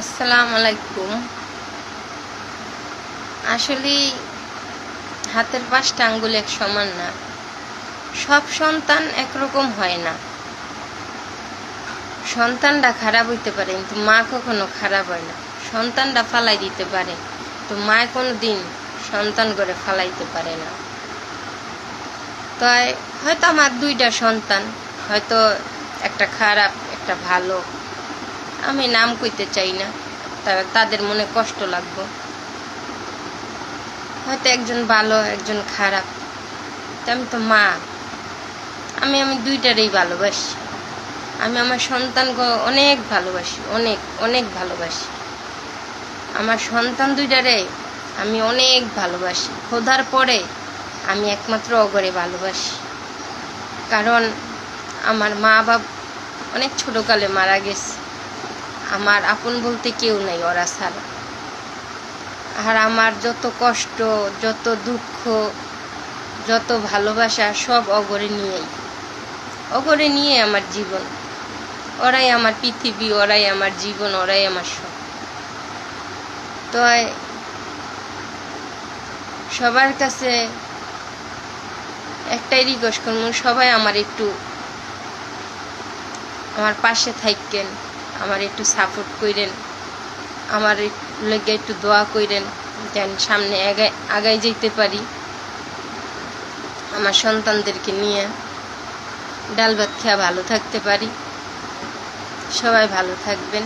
আসসালামু আলাইকুম। আসলে হাতের 5টা আঙ্গুল এক সমান না, সব সন্তান একরকম হয় না। সন্তানটা খারাপ হইতে পারে, কিন্তু মা কখনো খারাপ হয় না। সন্তানটা ফালাই দিতে পারে, তো মা কোনো দিন সন্তান করে ফালাইতে পারে না। তাই হয়তো আমার 2টা সন্তান, হয়তো একটা খারাপ একটা ভালো, আমি নাম কইতে চাই না, তবে তাদের মনে কষ্ট লাগবে। হয়তো একজন ভালো একজন খারাপ, আমি তো মা, আমি 2টারই ভালোবাসি। আমি আমার সন্তানকে অনেক ভালোবাসি, অনেক অনেক ভালোবাসি। আমার সন্তান 2টারে আমি অনেক ভালোবাসি। খোদার পরে আমি একমাত্র অগরে ভালোবাসি। কারণ আমার মা বাপ অনেক ছোটকালে মারা গেছে, আমার আপন বলতে কেউ নাই ওরা ছাড়া। আর আমার যত কষ্ট, যত দুঃখ, যত ভালোবাসা সব অগরে নিয়ে আমার জীবন। ওরাই আমার পৃথিবী, ওরাই আমার জীবন, ওরাই আমার সব। তো সবার কাছে একটাই রিকোয়েস্ট করবো, সবাই আমার একটু আমার পাশে থাকেন, আমার একটু সাপোর্ট করেন, আমার লেগে একটু দোয়া করেন, যেন সামনে আগাই যেতে পারি আমার সন্তানদেরকে নিয়ে, ডাল ভাত খেয়ে ভালো থাকতে পারি। সবাই ভালো থাকবেন।